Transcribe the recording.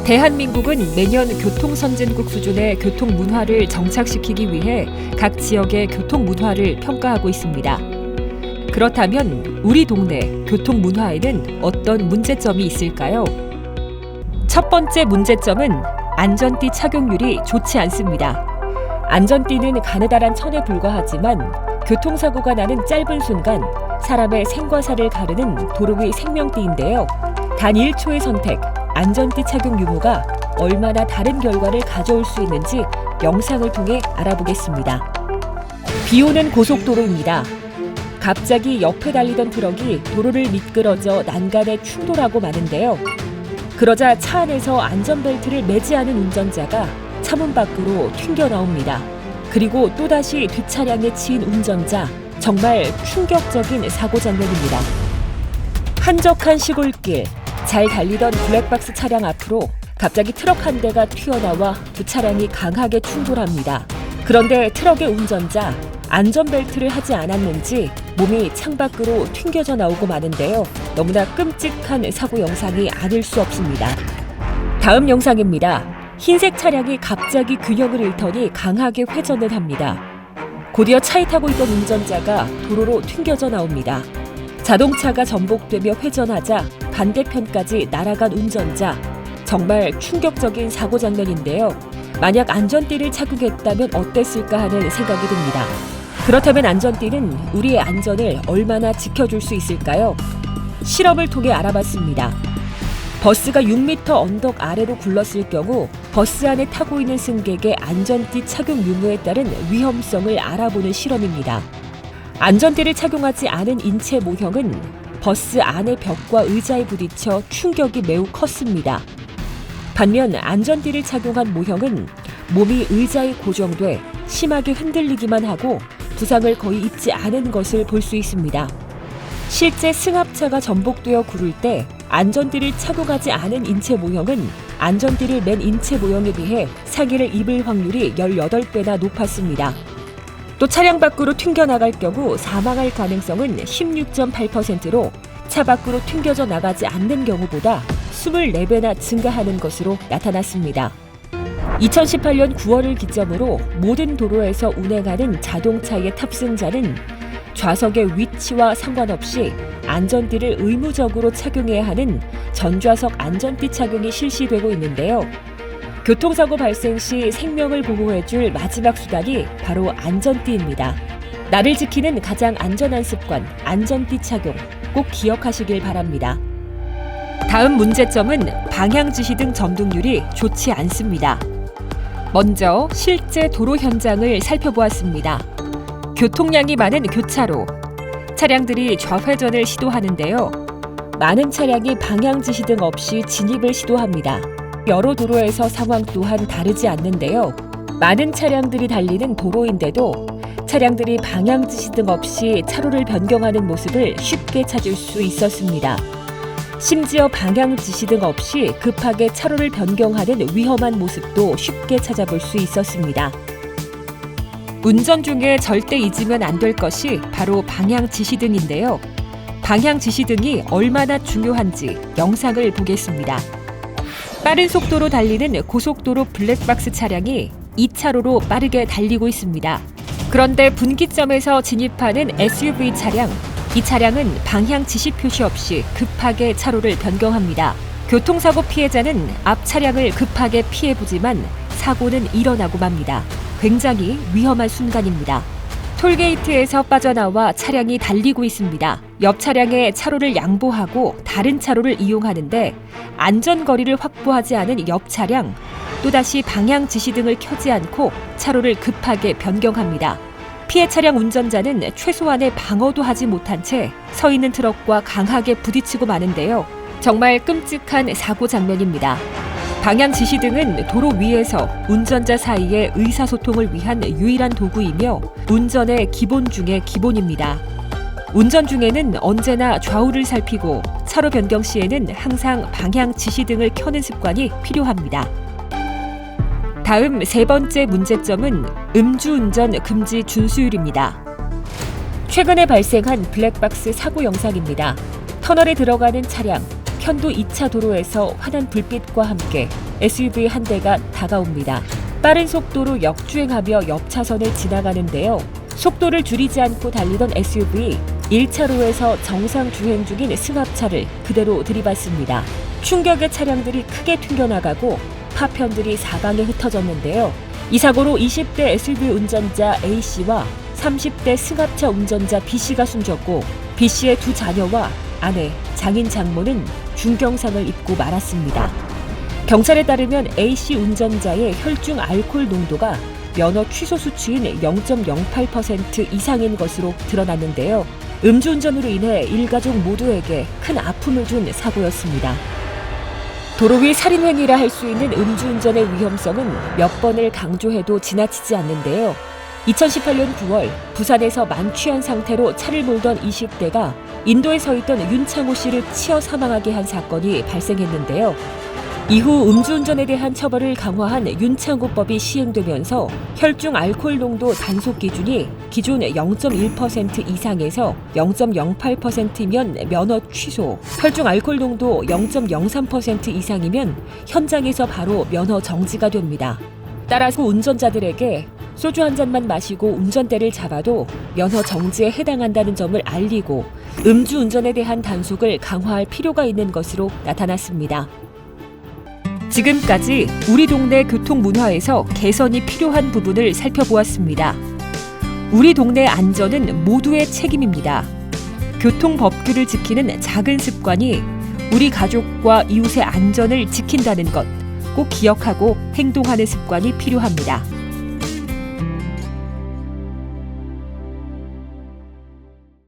대한민국은 매년 교통선진국 수준의 교통문화를 정착시키기 위해 각 지역의 교통문화를 평가하고 있습니다. 그렇다면 우리 동네 교통문화에는 어떤 문제점이 있을까요? 첫 번째 문제점은 안전띠 착용률이 좋지 않습니다. 안전띠는 가느다란 천에 불과하지만 교통사고가 나는 짧은 순간 사람의 생과 사를 가르는 도로 위 생명띠인데요. 단 1초의 선택, 안전띠 착용 유무가 얼마나 다른 결과를 가져올 수 있는지 영상을 통해 알아보겠습니다. 비 오는 고속도로입니다. 갑자기 옆에 달리던 트럭이 도로를 미끄러져 난간에 충돌하고 마는데요. 그러자 차 안에서 안전벨트를 매지 않은 운전자가 차문 밖으로 튕겨 나옵니다. 그리고 또다시 뒷차량에 치인 운전자, 정말 충격적인 사고 장면입니다. 한적한 시골길, 잘 달리던 블랙박스 차량 앞으로 갑자기 트럭 한 대가 튀어나와 두 차량이 강하게 충돌합니다. 그런데 트럭의 운전자, 안전벨트를 하지 않았는지 몸이 창밖으로 튕겨져 나오고 마는데요. 너무나 끔찍한 사고 영상이 아닐 수 없습니다. 다음 영상입니다. 흰색 차량이 갑자기 균형을 잃더니 강하게 회전을 합니다. 곧이어 차에 타고 있던 운전자가 도로로 튕겨져 나옵니다. 자동차가 전복되며 회전하자 반대편까지 날아간 운전자. 정말 충격적인 사고 장면인데요. 만약 안전띠를 착용했다면 어땠을까 하는 생각이 듭니다. 그렇다면 안전띠는 우리의 안전을 얼마나 지켜줄 수 있을까요? 실험을 통해 알아봤습니다. 버스가 6m 언덕 아래로 굴렀을 경우 버스 안에 타고 있는 승객의 안전띠 착용 유무에 따른 위험성을 알아보는 실험입니다. 안전띠를 착용하지 않은 인체 모형은 버스 안의 벽과 의자에 부딪혀 충격이 매우 컸습니다. 반면 안전띠를 착용한 모형은 몸이 의자에 고정돼 심하게 흔들리기만 하고 부상을 거의 입지 않은 것을 볼 수 있습니다. 실제 승합차가 전복되어 구를 때 안전띠를 착용하지 않은 인체 모형은 안전띠를 맨 인체 모형에 비해 상해를 입을 확률이 18배나 높았습니다. 또 차량 밖으로 튕겨나갈 경우 사망할 가능성은 16.8%로 차 밖으로 튕겨져 나가지 않는 경우보다 24배나 증가하는 것으로 나타났습니다. 2018년 9월을 기점으로 모든 도로에서 운행하는 자동차의 탑승자는 좌석의 위치와 상관없이 안전띠를 의무적으로 착용해야 하는 전좌석 안전띠 착용이 실시되고 있는데요. 교통사고 발생 시 생명을 보호해줄 마지막 수단이 바로 안전띠입니다. 나를 지키는 가장 안전한 습관, 안전띠 착용 꼭 기억하시길 바랍니다. 다음 문제점은 방향지시등 점등률이 좋지 않습니다. 먼저 실제 도로 현장을 살펴보았습니다. 교통량이 많은 교차로, 차량들이 좌회전을 시도하는데요. 많은 차량이 방향지시등 없이 진입을 시도합니다. 여러 도로에서 상황 또한 다르지 않는데요. 많은 차량들이 달리는 도로인데도 차량들이 방향지시등 없이 차로를 변경하는 모습을 쉽게 찾을 수 있었습니다. 심지어 방향지시등 없이 급하게 차로를 변경하는 위험한 모습도 쉽게 찾아볼 수 있었습니다. 운전 중에 절대 잊으면 안 될 것이 바로 방향지시등인데요. 방향지시등이 얼마나 중요한지 영상을 보겠습니다. 빠른 속도로 달리는 고속도로 블랙박스 차량이 2차로로 빠르게 달리고 있습니다. 그런데 분기점에서 진입하는 SUV 차량, 이 차량은 방향 지시 표시 없이 급하게 차로를 변경합니다. 교통사고 피해자는 앞 차량을 급하게 피해보지만 사고는 일어나고 맙니다. 굉장히 위험한 순간입니다. 톨게이트에서 빠져나와 차량이 달리고 있습니다. 옆 차량에 차로를 양보하고 다른 차로를 이용하는데 안전거리를 확보하지 않은 옆 차량, 또다시 방향 지시등을 켜지 않고 차로를 급하게 변경합니다. 피해 차량 운전자는 최소한의 방어도 하지 못한 채 서 있는 트럭과 강하게 부딪히고 마는데요. 정말 끔찍한 사고 장면입니다. 방향 지시등은 도로 위에서 운전자 사이의 의사소통을 위한 유일한 도구이며 운전의 기본 중의 기본입니다. 운전 중에는 언제나 좌우를 살피고 차로 변경 시에는 항상 방향 지시등을 켜는 습관이 필요합니다. 다음 세 번째 문제점은 음주운전 금지 준수율입니다. 최근에 발생한 블랙박스 사고 영상입니다. 터널에 들어가는 차량, 편도 2차 도로에서 환한 불빛과 함께 SUV 한 대가 다가옵니다. 빠른 속도로 역주행하며 옆 차선을 지나가는데요. 속도를 줄이지 않고 달리던 SUV 1차로에서 정상 주행 중인 승합차를 그대로 들이받습니다. 충격에 차량들이 크게 튕겨나가고 파편들이 사방에 흩어졌는데요. 이 사고로 20대 SUV 운전자 A씨와 30대 승합차 운전자 B씨가 숨졌고 B씨의 두 자녀와 아내, 장인 장모는 중경상을 입고 말았습니다. 경찰에 따르면 A씨 운전자의 혈중 알코올 농도가 면허 취소 수치인 0.08% 이상인 것으로 드러났는데요. 음주운전으로 인해 일가족 모두에게 큰 아픔을 준 사고였습니다. 도로 위 살인행위라 할 수 있는 음주운전의 위험성은 몇 번을 강조해도 지나치지 않는데요. 2018년 9월 부산에서 만취한 상태로 차를 몰던 20대가 인도에 서 있던 윤창호 씨를 치어 사망하게 한 사건이 발생했는데요. 이후 음주운전에 대한 처벌을 강화한 윤창호법이 시행되면서 혈중 알코올 농도 단속 기준이 기존 0.1% 이상에서 0.08%면 면허 취소, 혈중 알코올 농도 0.03% 이상이면 현장에서 바로 면허 정지가 됩니다. 따라서 운전자들에게 소주 한 잔만 마시고 운전대를 잡아도 면허 정지에 해당한다는 점을 알리고 음주운전에 대한 단속을 강화할 필요가 있는 것으로 나타났습니다. 지금까지 우리 동네 교통 문화에서 개선이 필요한 부분을 살펴보았습니다. 우리 동네 안전은 모두의 책임입니다. 교통 법규를 지키는 작은 습관이 우리 가족과 이웃의 안전을 지킨다는 것 꼭 기억하고 행동하는 습관이 필요합니다.